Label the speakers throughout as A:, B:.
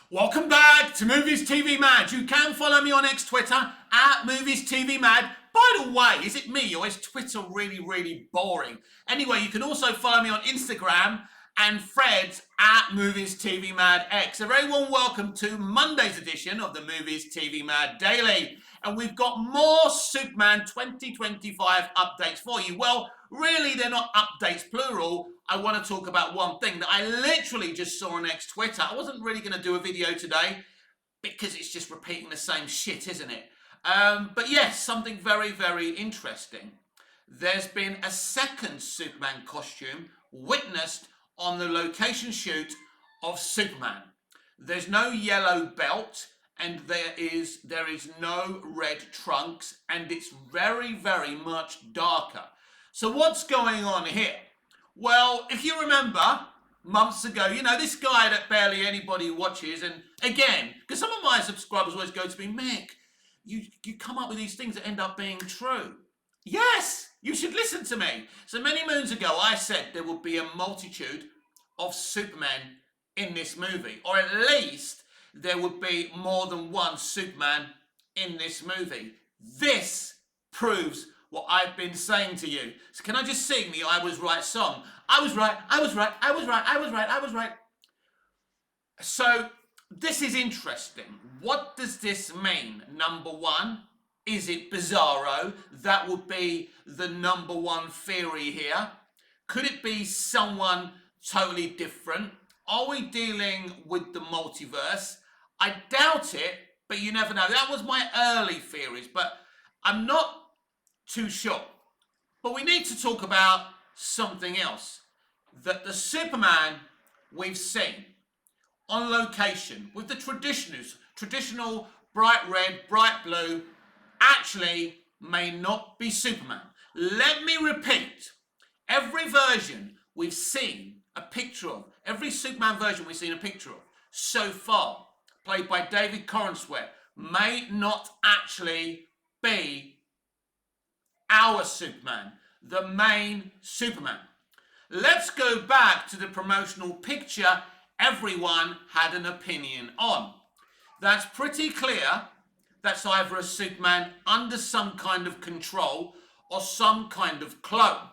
A: Welcome back to Movies TV Mad. You can follow me on X Twitter at Movies TV Mad. By the way, is it me or is Twitter really boring? Anyway, you can also follow me on Instagram and Threads at Movies TV Mad X. A very warm welcome to Monday's edition of the Movies TV Mad Daily. And we've got more Superman 2025 updates for you. Well, really, they're not updates plural. I want to talk about one thing that I literally just saw on X Twitter. I wasn't really going to do a video today because it's just repeating the same shit, isn't it? But yes, something very interesting. There's been a second Superman costume witnessed on the location shoot of Superman. There's no yellow belt and there is no red trunks, and it's very much darker. So what's going on here? Well, if you remember, months ago, you know, this guy that barely anybody watches, and again, because some of my subscribers always go to me, Mick, you come up with these things that end up being true. Yes, you should listen to me. So many moons ago, I said there would be a multitude of Supermen in this movie, or at least there would be more than one Superman in this movie. This proves what I've been saying to you. So can I just sing the I Was Right song? I was right, I was right, I was right, I was right, I was right. So this is interesting. What does this mean? Number one, is it Bizarro? That would be the number one theory here. Could it be someone totally different? Are we dealing with the multiverse? I doubt it, but you never know. That was my early theories, but I'm not too sure. But we need to talk about something else. That the Superman we've seen on location with the traditional bright red, bright blue, actually may not be Superman. Let me repeat. Every version we've seen a picture of, every Superman version we've seen a picture of so far, played by David Corenswet, may not actually be our Superman, the main Superman. Let's go back to the promotional picture everyone had an opinion on. That's pretty clear. That's either a Superman under some kind of control or some kind of clone.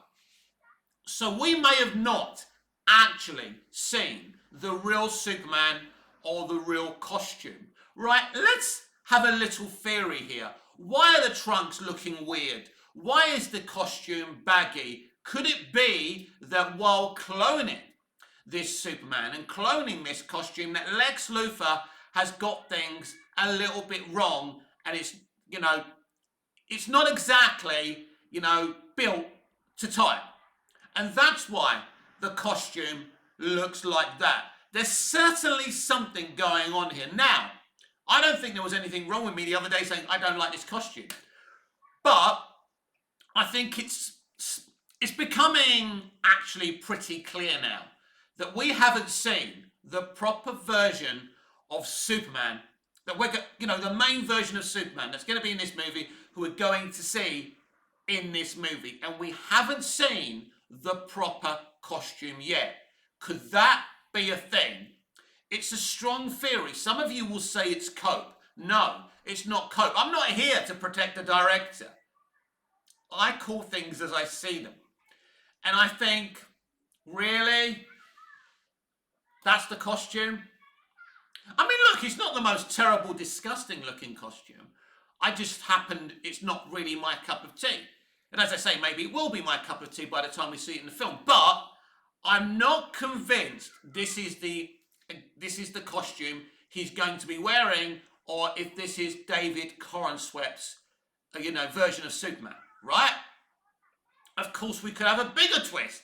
A: So we may have not actually seen the real Superman or the real costume. Right, let's have a little theory here. Why are the trunks looking weird? Why is the costume baggy? Could it be that while cloning this Superman and cloning this costume, that Lex Luthor has got things a little bit wrong, and it's, you know, it's not exactly, you know, built to type. And that's why the costume looks like that. There's certainly something going on here. Now, I don't think there was anything wrong with me the other day saying I don't like this costume. But I think it's becoming actually pretty clear now that we haven't seen the proper version of Superman, that we're, you know, the main version of Superman that's going to be in this movie, who we're going to see in this movie. And we haven't seen the proper costume yet. Could that be a thing? It's a strong theory. Some of you will say it's cope. No, it's not cope. I'm not here to protect the director. I call things as I see them. And I think, really? That's the costume? I mean, look, it's not the most terrible, disgusting looking costume. It's not really my cup of tea. And as I say, maybe it will be my cup of tea by the time we see it in the film. But I'm not convinced this is the costume he's going to be wearing, or if this is David Corenswet's, version of Superman, right? Of course, we could have a bigger twist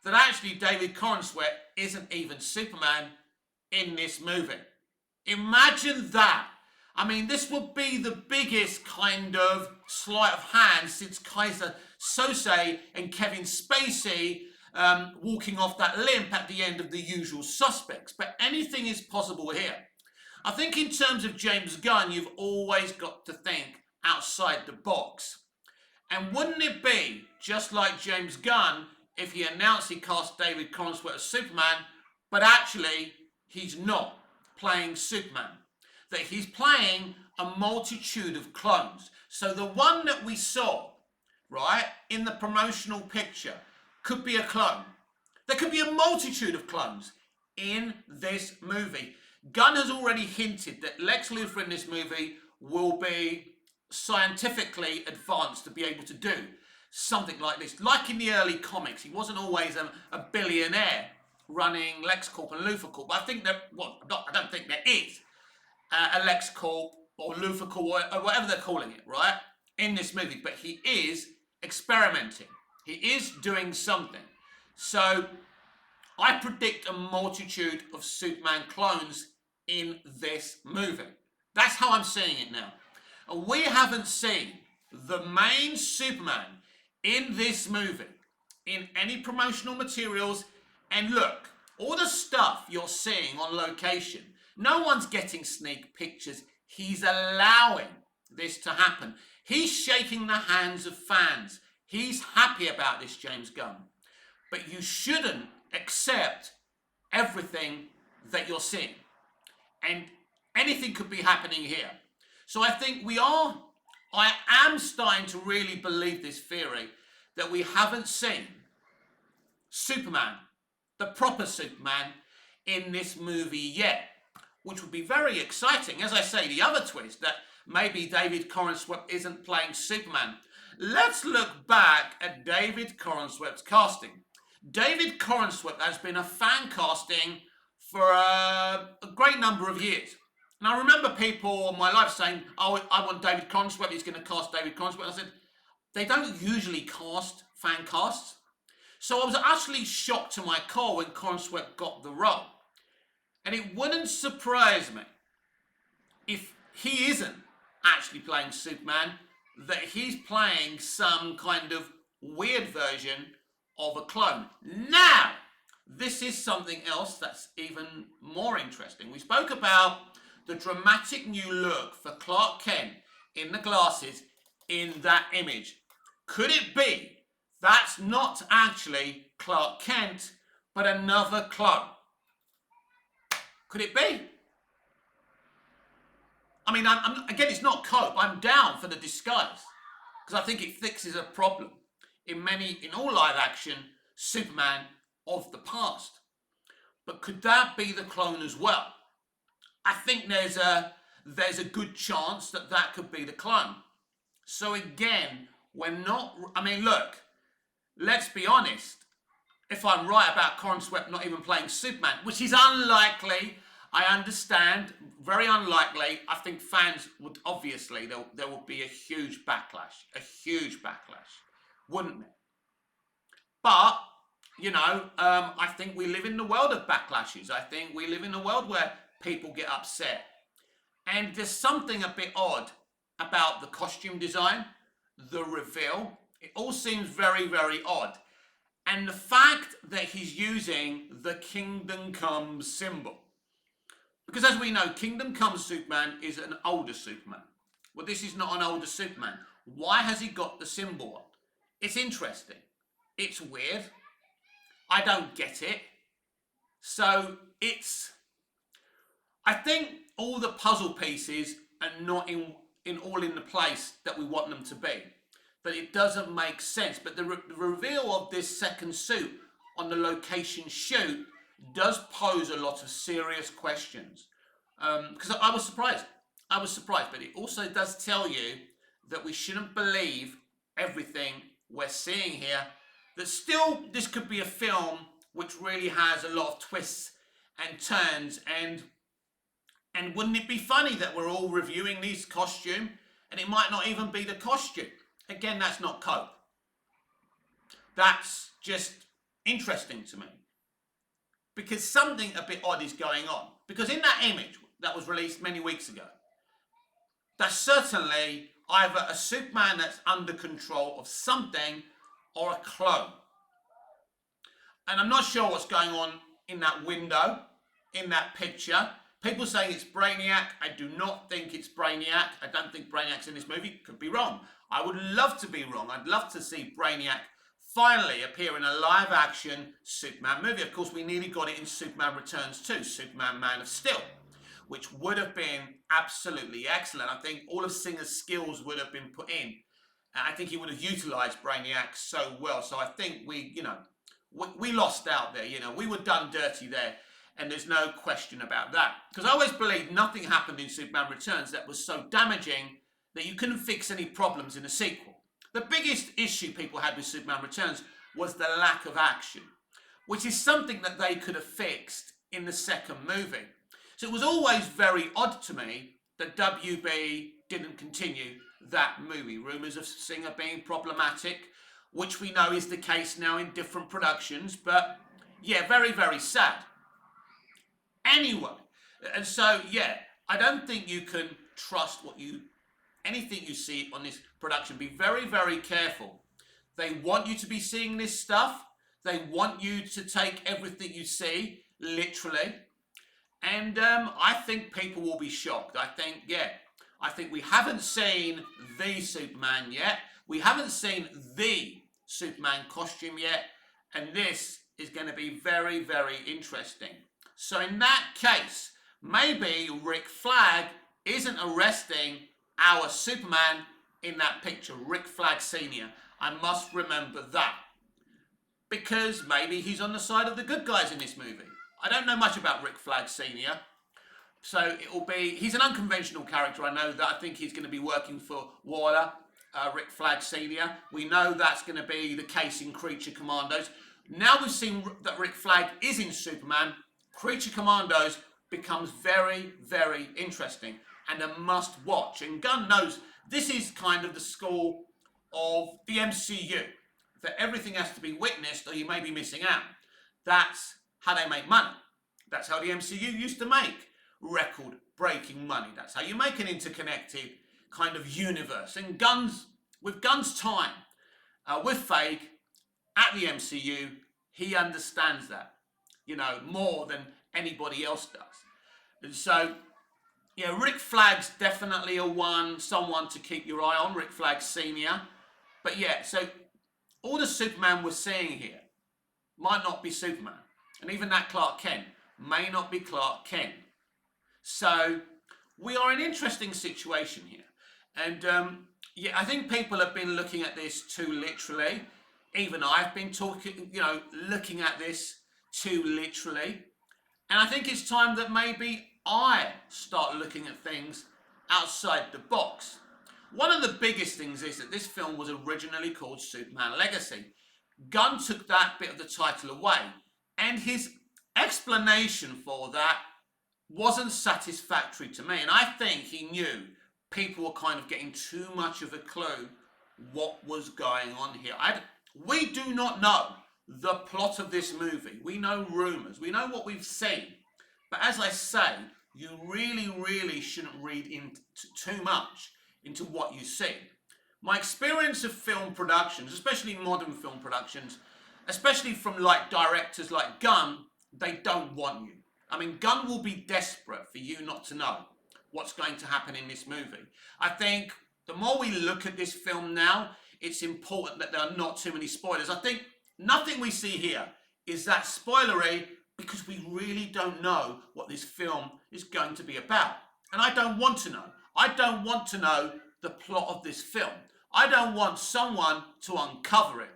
A: that actually David Corenswet isn't even Superman in this movie. Imagine that. I mean, this would be the biggest kind of sleight of hand since Kaiser Sose and Kevin Spacey walking off that limp at the end of The Usual Suspects. But anything is possible here. I think in terms of James Gunn, you've always got to think outside the box. And wouldn't it be just like James Gunn if he announced he cast David Corenswet as Superman, but actually he's not? playing Superman, that he's playing a multitude of clones. So the one that we saw, right, in the promotional picture could be a clone. There could be a multitude of clones in this movie. Gunn has already hinted that Lex Luthor in this movie will be scientifically advanced to be able to do something like this. Like in the early comics, he wasn't always a billionaire running LexCorp and LuthorCorp. I think that, well, I don't think there is a LexCorp or LuthorCorp or whatever they're calling it, right, in this movie. But he is experimenting. He is doing something. So I predict a multitude of Superman clones in this movie. That's how I'm seeing it now. And we haven't seen the main Superman in this movie in any promotional materials. And look, all the stuff you're seeing on location, no one's getting sneak pictures. He's allowing this to happen. He's shaking the hands of fans. He's happy about this, James Gunn. But you shouldn't accept everything that you're seeing. And anything could be happening here. So I think I am starting to really believe this theory that we haven't seen Superman, the proper Superman, in this movie yet, which would be very exciting. As I say, the other twist that maybe David Corenswet isn't playing Superman. Let's look back at David Corenswet's casting. David Corenswet has been a fan casting for a great number of years. And I remember people all my life saying, oh, I want David Corenswet, he's going to cast David Corenswet. And I said, they don't usually cast fan casts. So I was actually shocked to my core when Corenswet got the role. And it wouldn't surprise me if he isn't actually playing Superman, that he's playing some kind of weird version of a clone. Now, this is something else that's even more interesting. We spoke about the dramatic new look for Clark Kent in the glasses in that image. Could it be that's not actually Clark Kent, but another clone? Could it be? I mean, again, it's not cope. I'm down for the disguise because I think it fixes a problem in all live action Superman of the past. But could that be the clone as well? I think there's a good chance that could be the clone. So again, look, let's be honest. If I'm right about Corenswet not even playing Superman, which is unlikely, I understand, very unlikely. I think fans would obviously, there would be a huge backlash, wouldn't there? But, I think we live in the world of backlashes. I think we live in a world where people get upset. And there's something a bit odd about the costume design, the reveal. It all seems very, very odd. And the fact that he's using the Kingdom Come symbol. Because as we know, Kingdom Come Superman is an older Superman. Well, this is not an older Superman. Why has he got the symbol on? It's interesting. It's weird. I don't get it. So I think all the puzzle pieces are not in the place that we want them to be. But it doesn't make sense. But the reveal of this second suit on the location shoot does pose a lot of serious questions. Because I was surprised. But it also does tell you that we shouldn't believe everything we're seeing here. That still, this could be a film which really has a lot of twists and turns. And wouldn't it be funny that we're all reviewing these costumes and it might not even be the costume? Again, that's not cope. That's just interesting to me. Because something a bit odd is going on. Because in that image that was released many weeks ago, that's certainly either a Superman that's under control of something or a clone. And I'm not sure what's going on in that window, in that picture. People saying it's Brainiac. I do not think it's Brainiac. I don't think Brainiac's in this movie. Could be wrong. I would love to be wrong. I'd love to see Brainiac finally appear in a live-action Superman movie. Of course, we nearly got it in Superman Returns 2, Superman Man of Steel. which would have been absolutely excellent. I think all of Singer's skills would have been put in. And I think he would have utilised Brainiac so well. So I think we lost out there. We were done dirty there. And there's no question about that. Because I always believed nothing happened in Superman Returns that was so damaging that you couldn't fix any problems in a sequel. The biggest issue people had with Superman Returns was the lack of action, which is something that they could have fixed in the second movie. So it was always very odd to me that WB didn't continue that movie. Rumours of Singer being problematic, which we know is the case now in different productions. But yeah, very, very sad. Anyway, and so yeah, I don't think you can trust anything you see on this production. Be very, very careful. They want you to be seeing this stuff. They want you to take everything you see literally. And I think people will be shocked. I think we haven't seen the Superman yet. We haven't seen the Superman costume yet. And this is going to be very, very interesting. So in that case, maybe Rick Flag isn't arresting our Superman in that picture, Rick Flag Sr. I must remember that. Because maybe he's on the side of the good guys in this movie. I don't know much about Rick Flag Sr. So he's an unconventional character. I know that. I think he's going to be working for Waller, Rick Flag Sr. We know that's going to be the case in Creature Commandos. Now we've seen that Rick Flag is in Superman, Creature Commandos becomes very, very interesting and a must watch. And Gunn knows this is kind of the school of the MCU, that everything has to be witnessed or you may be missing out. That's how they make money. That's how the MCU used to make record-breaking money. That's how you make an interconnected kind of universe. And with Gunn's time with Feige at the MCU, he understands that, more than anybody else does. And so, Rick Flag's definitely someone to keep your eye on, Rick Flag Sr. But so all the Superman we're seeing here might not be Superman. And even that Clark Kent may not be Clark Kent. So we are in an interesting situation here. And I think people have been looking at this too literally. Even I've been looking at this too literally. And I think it's time that maybe I start looking at things outside the box. One of the biggest things is that this film was originally called Superman Legacy. Gunn took that bit of the title away, and his explanation for that wasn't satisfactory to me. And I think he knew people were kind of getting too much of a clue what was going on here. We do not know the plot of this movie. We know rumours. We know what we've seen. But as I say, you really, really shouldn't read into too much into what you see. My experience of film productions, especially modern film productions, especially from directors like Gunn, they don't want you. I mean, Gunn will be desperate for you not to know what's going to happen in this movie. I think the more we look at this film now, it's important that there are not too many spoilers. I think nothing we see here is that spoilery because we really don't know what this film is going to be about. And I don't want to know. I don't want to know the plot of this film. I don't want someone to uncover it.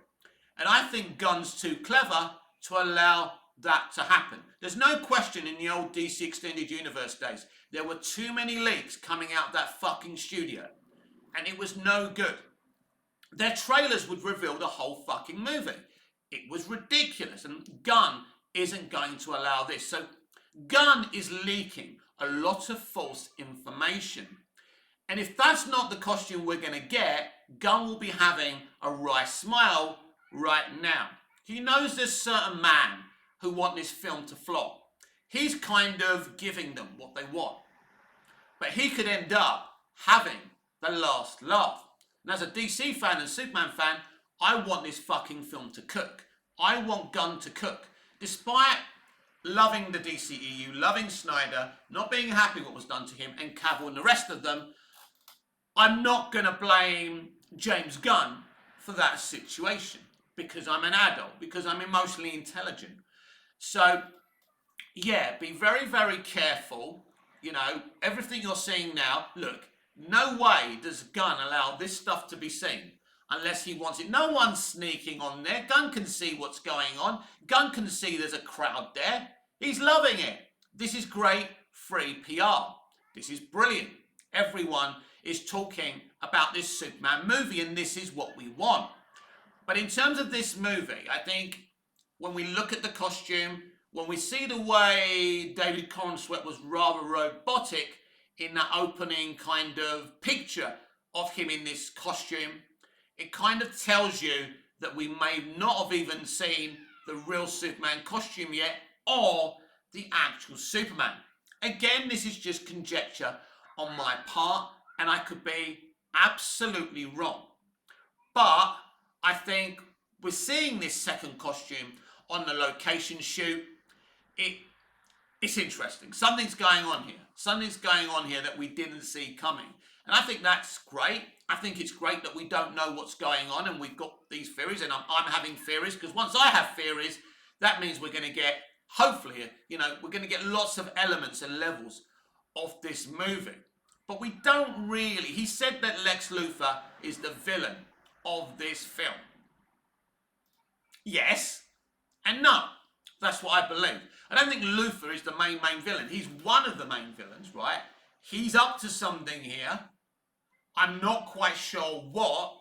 A: And I think Gunn's too clever to allow that to happen. There's no question in the old DC Extended Universe days, there were too many leaks coming out that fucking studio. And it was no good. Their trailers would reveal the whole fucking movie. It was ridiculous. And Gunn isn't going to allow this. So Gunn is leaking a lot of false information. And if that's not the costume we're going to get, Gunn will be having a wry smile right now. He knows there's certain man who want this film to flop. He's kind of giving them what they want. But he could end up having the last laugh. And as a DC fan and Superman fan, I want this fucking film to cook. I want Gunn to cook. Despite loving the DCEU, loving Snyder, not being happy what was done to him, and Cavill and the rest of them, I'm not going to blame James Gunn for that situation. Because I'm an adult, because I'm emotionally intelligent. So, yeah, be very, very careful everything you're seeing now, look, no way does Gunn allow this stuff to be seen unless he wants it. No one's sneaking on there. Gunn can see what's going on. Gunn can see there's a crowd there. He's loving it. This is great free PR. This is brilliant. Everyone is talking about this Superman movie, and this is what we want. But in terms of this movie, I think when we look at the costume, when we see the way David Corenswet was rather robotic in that opening kind of picture of him in this costume, it kind of tells you that we may not have even seen the real Superman costume yet, or the actual Superman. Again, this is just conjecture on my part, and I could be absolutely wrong. But I think we're seeing this second costume on the location shoot. It's interesting. Something's going on here. Something's going on here that we didn't see coming. And I think that's great. I think it's great that we don't know what's going on and we've got these theories, and I'm having theories, because once I have theories, that means we're going to get, hopefully, we're going to get lots of elements and levels of this movie. But we don't really, he said that Lex Luthor is the villain of this film. Yes and no. That's what I believe. I don't think Luthor is the main villain. He's one of the main villains, right? He's up to something here. I'm not quite sure what.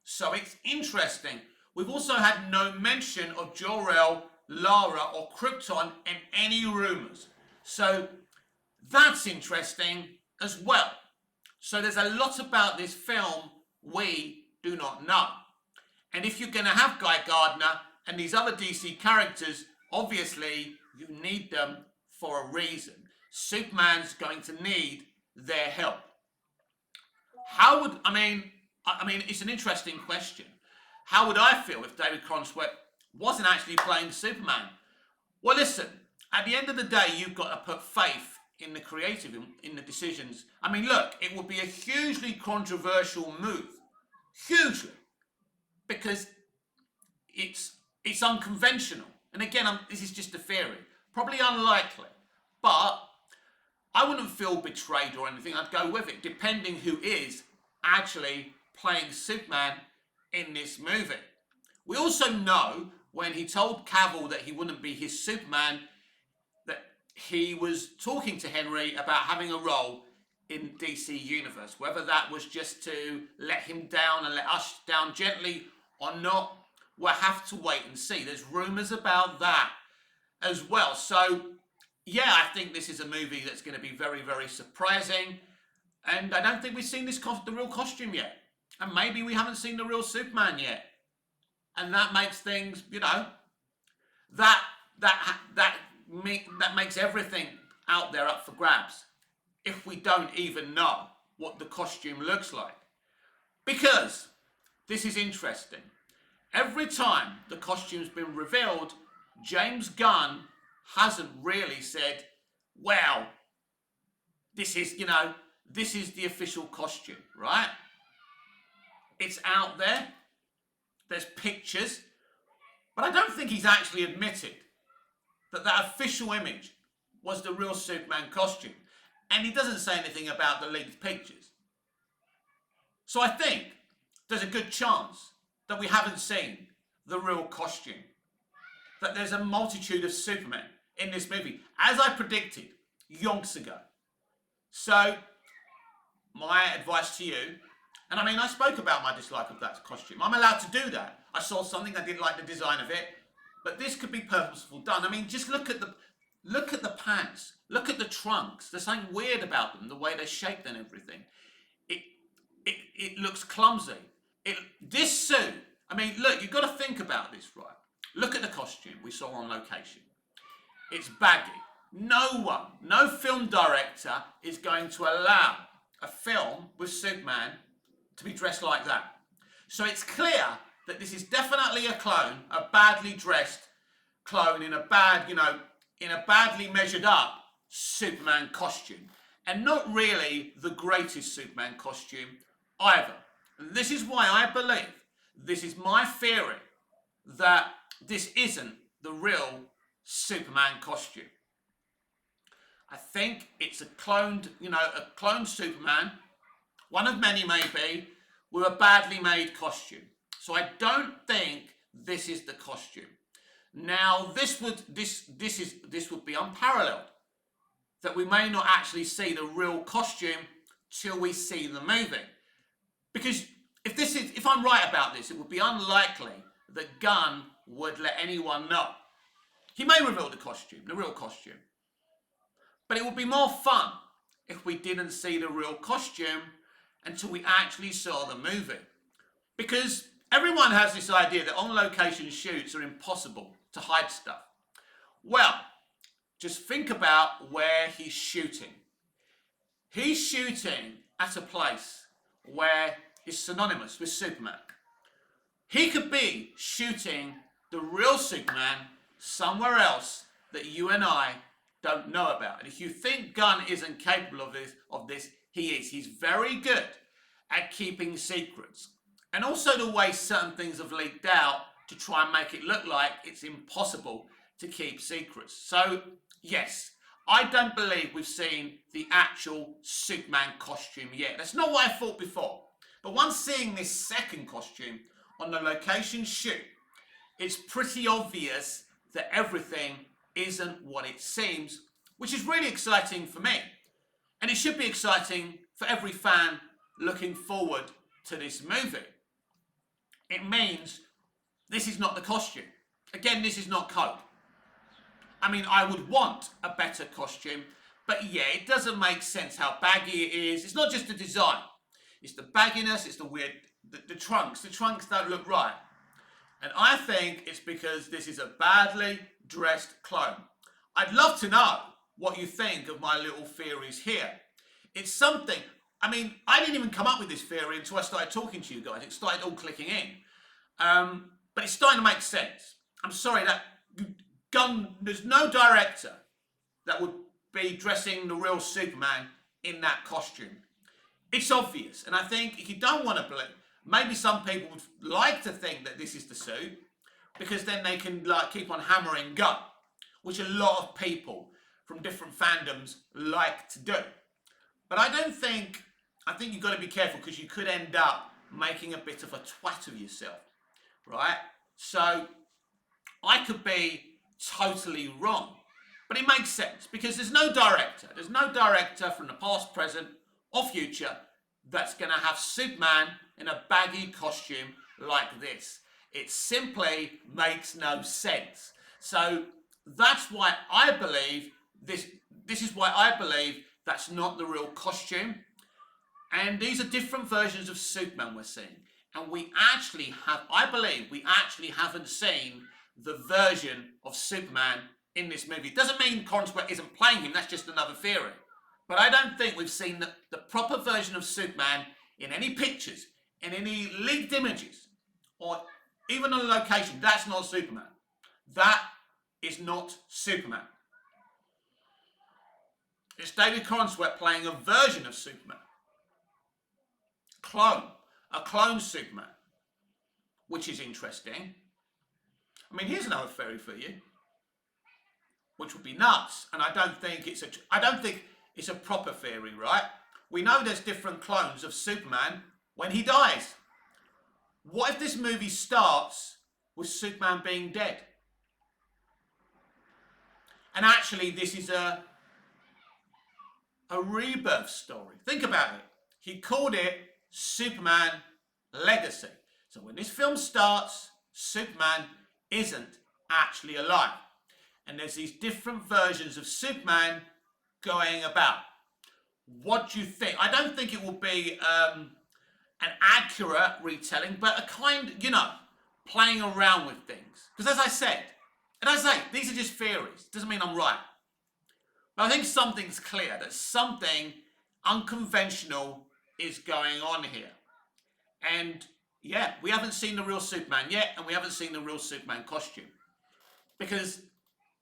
A: So it's interesting. We've also had no mention of Jor-El, Lara, or Krypton in any rumors. So that's interesting as well. So there's a lot about this film we do not know. And if you're going to have Guy Gardner and these other DC characters, obviously you need them for a reason. Superman's going to need their help. How would, I mean, it's an interesting question. How would I feel if David Corenswet wasn't actually playing Superman? Well, listen, at the end of the day, you've got to put faith in the creative, in the decisions. I mean, look, it would be a hugely controversial move. Hugely. Because it's unconventional. And again, this is just a theory. Probably unlikely. But I wouldn't feel betrayed or anything. I'd go with it, depending who is actually playing Superman in this movie. We also know when he told Cavill that he wouldn't be his Superman, that he was talking to Henry about having a role in DC Universe. Whether that was just to let him down and let us down gently or not, we'll have to wait and see. There's rumours about that as well. So, yeah, I think this is a movie that's going to be very, very surprising. And I don't think we've seen the real costume yet. And maybe we haven't seen the real Superman yet. And that makes things, that makes everything out there up for grabs. If we don't even know what the costume looks like. Because this is interesting. Every time the costume's been revealed, James Gunn hasn't really said, well, this is the official costume, right? It's out there. There's pictures. But I don't think he's actually admitted that that official image was the real Superman costume. And he doesn't say anything about the leaked pictures. So I think there's a good chance that we haven't seen the real costume. That there's a multitude of Supermen in this movie, as I predicted yonks ago. So, my advice to you, and I spoke about my dislike of that costume. I'm allowed to do that. I saw something, I didn't like the design of it, but this could be purposeful done. Just look at the pants, look at the trunks. There's something weird about them, the way they're shaped and everything. It looks clumsy. This suit, look, you've got to think about this, right? Look at the costume we saw on location. It's baggy. No film director is going to allow a film with Superman to be dressed like that. So it's clear that this is definitely a clone, a badly dressed clone in a badly measured up Superman costume. And not really the greatest Superman costume either. And this is why I believe, this is my theory, that this isn't the real Superman costume. I think it's a cloned, a cloned Superman, one of many maybe, with a badly made costume. So I don't think this is the costume. Now this would be unparalleled, that we may not actually see the real costume till we see the movie. Because if I'm right about this, it would be unlikely that Gunn would let anyone know. He may reveal the real costume. But it would be more fun if we didn't see the real costume until we actually saw the movie. Because everyone has this idea that on-location shoots are impossible to hide stuff. Well, just think about where he's shooting. He's shooting at a place where is synonymous with Superman. He could be shooting the real Superman somewhere else that you and I don't know about. And if you think Gunn isn't capable of this, he is. He's very good at keeping secrets. And also the way certain things have leaked out to try and make it look like it's impossible to keep secrets. So, yes, I don't believe we've seen the actual Superman costume yet. That's not what I thought before. But once seeing this second costume on the location shoot, it's pretty obvious that everything isn't what it seems, which is really exciting for me. And it should be exciting for every fan looking forward to this movie. It means this is not the costume. Again, this is not code. I mean, I would want a better costume, but yeah, it doesn't make sense how baggy it is. It's not just the design. It's the bagginess, it's the weird, the trunks. The trunks don't look right. And I think it's because this is a badly dressed clone. I'd love to know what you think of my little theories here. It's something, I mean, I didn't even come up with this theory until I started talking to you guys. It started all clicking in. But it's starting to make sense. I'm sorry, that Gunn, there's no director that would be dressing the real Superman in that costume. It's obvious. And I think if you don't want to believe, maybe some people would like to think that this is the suit, because then they can keep on hammering Gunn, which a lot of people from different fandoms like to do. But I think you've got to be careful, because you could end up making a bit of a twat of yourself, right? So I could be totally wrong, but it makes sense, because there's no director from the past, present or future that's going to have Superman in a baggy costume like this. It simply makes no sense. So that's why I believe this is why I believe that's not the real costume. And these are different versions of Superman we're seeing. And I believe we actually haven't seen the version of Superman in this movie. It doesn't mean Cornsworth isn't playing him, that's just another theory. But I don't think we've seen the proper version of Superman in any pictures, in any leaked images, or even on a location. That's not Superman. That is not Superman. It's David Cornsworth playing a version of Superman. A clone Superman, which is interesting. I mean, here's another theory for you, which would be nuts, and I don't think it's a proper theory, right? We know there's different clones of Superman when he dies. What if this movie starts with Superman being dead? And actually, this is a rebirth story. Think about it. He called it Superman Legacy. So when this film starts, Superman isn't actually alive. And there's these different versions of Superman going about. What do you think? I don't think it will be an accurate retelling, but a kind, playing around with things. Because as I said, these are just theories. Doesn't mean I'm right. But I think something's clear, that something unconventional is going on here. And yeah, we haven't seen the real Superman yet, and we haven't seen the real Superman costume. Because,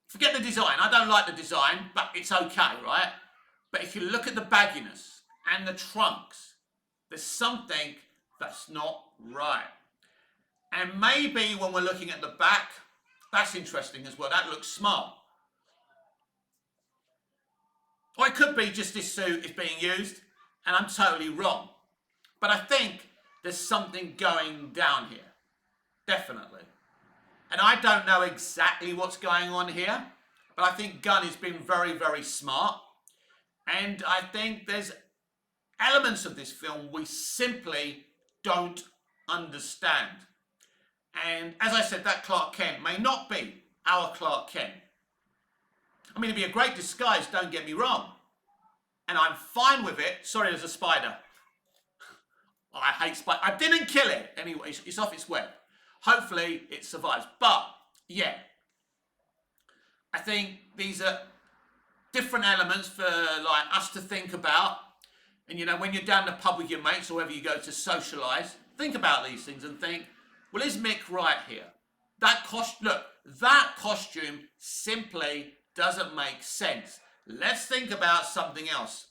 A: forget the design. I don't like the design, but it's okay, right? But if you look at the bagginess and the trunks, there's something that's not right. And maybe when we're looking at the back, that's interesting as well. That looks smart. Or it could be just this suit is being used and I'm totally wrong. But I think there's something going down here. Definitely. And I don't know exactly what's going on here, but I think Gunn has been very, very smart. And I think there's elements of this film we simply don't understand. And as I said, that Clark Kent may not be our Clark Kent. I mean, it'd be a great disguise, don't get me wrong. And I'm fine with it. Sorry, there's a spider. I hate spiders. I didn't kill it. Anyway, it's off its web. Hopefully it survives. But, yeah. I think these are different elements for like us to think about. And, you know, when you're down the pub with your mates or wherever you go to socialise, think about these things and think, well, is Mick right here? That costume simply doesn't make sense. Let's think about something else.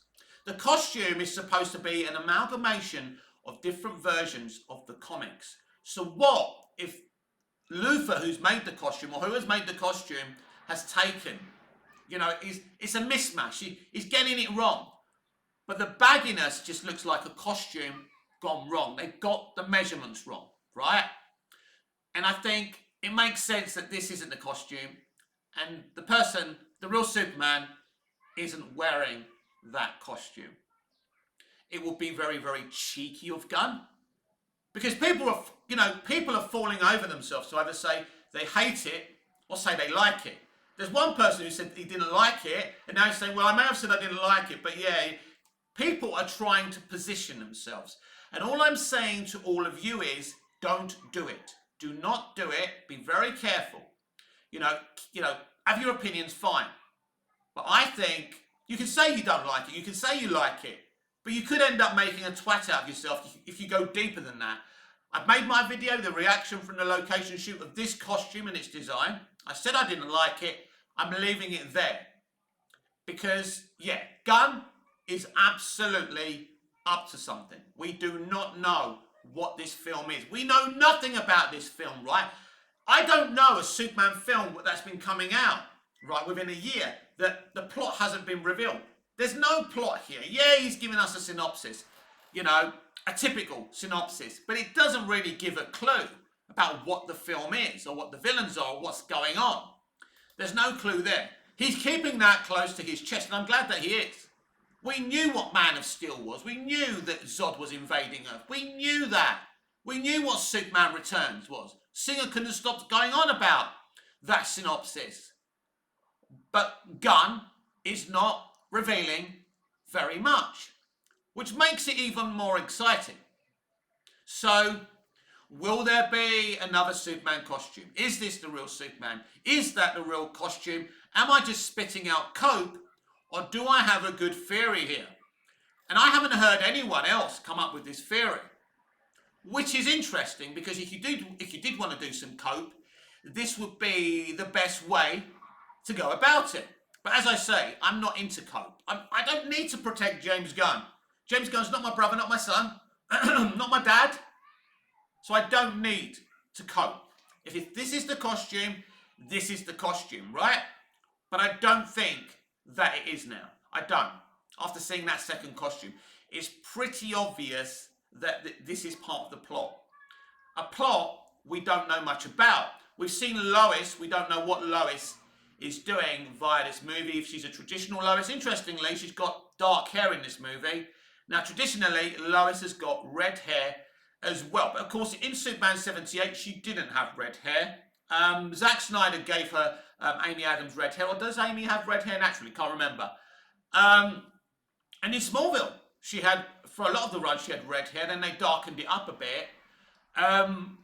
A: The costume is supposed to be an amalgamation of different versions of the comics. So what if Luther, who's made the costume, or who has made the costume, has taken, you know, it's a mismatch. He's getting it wrong. But the bagginess just looks like a costume gone wrong. They got the measurements wrong, right? And I think it makes sense that this isn't the costume and the person, the real Superman, isn't wearing that costume. It will be very, very cheeky of Gunn, because people are falling over themselves to either say they hate it or say they like it. There's one person who said he didn't like it, and now he's saying, well, I may have said I didn't like it, but yeah, people are trying to position themselves. And all I'm saying to all of you is, don't do it. Do not do it. Be very careful. You know, have your opinions, fine. But I think you can say you don't like it. You can say you like it. But you could end up making a twat out of yourself if you go deeper than that. I've made my video, the reaction from the location shoot of this costume and its design. I said I didn't like it. I'm leaving it there. Because, yeah, Gunn is absolutely up to something. We do not know what this film is. We know nothing about this film, right? I don't know a Superman film that's been coming out, right, within a year, that the plot hasn't been revealed. There's no plot here. Yeah, he's giving us a synopsis, you know, a typical synopsis, but it doesn't really give a clue about what the film is or what the villains are or what's going on. There's no clue there. He's keeping that close to his chest, and I'm glad that he is. We knew what Man of Steel was. We knew that Zod was invading Earth. We knew that. We knew what Superman Returns was. Singer couldn't have stopped going on about that synopsis. But Gunn is not revealing very much, which makes it even more exciting. So, will there be another Superman costume? Is this the real Superman? Is that the real costume? Am I just spitting out coke? Or do I have a good theory here? And I haven't heard anyone else come up with this theory, which is interesting, because if you did want to do some cope, this would be the best way to go about it. But as I say, I'm not into cope. I don't need to protect James Gunn. James Gunn's not my brother, not my son, not my dad. So I don't need to cope. If this is the costume, this is the costume, right? But I don't think that it is now. I don't. After seeing that second costume, it's pretty obvious that this is part of the plot. A plot we don't know much about. We've seen Lois. We don't know what Lois is doing via this movie. If she's a traditional Lois. Interestingly, she's got dark hair in this movie. Now, traditionally, Lois has got red hair as well. But of course, in Superman 78, she didn't have red hair. Zack Snyder gave her Amy Adams red hair. Or does Amy have red hair naturally? Can't remember. And in Smallville, she had, for a lot of the run, she had red hair. Then they darkened it up a bit.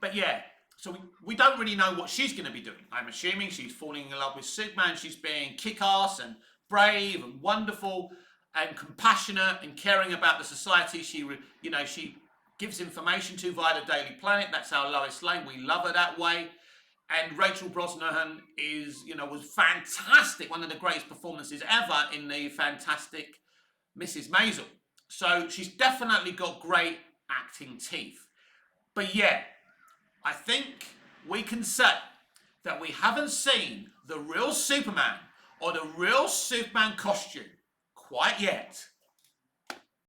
A: But yeah, so we don't really know what she's going to be doing. I'm assuming she's falling in love with Superman. She's being kick-ass and brave and wonderful and compassionate and caring about the society she gives information to via the Daily Planet. That's our Lois Lane. We love her that way. And Rachel Brosnahan was fantastic. One of the greatest performances ever in the fantastic Mrs. Maisel. So she's definitely got great acting teeth. But yeah, I think we can say that we haven't seen the real Superman or the real Superman costume quite yet.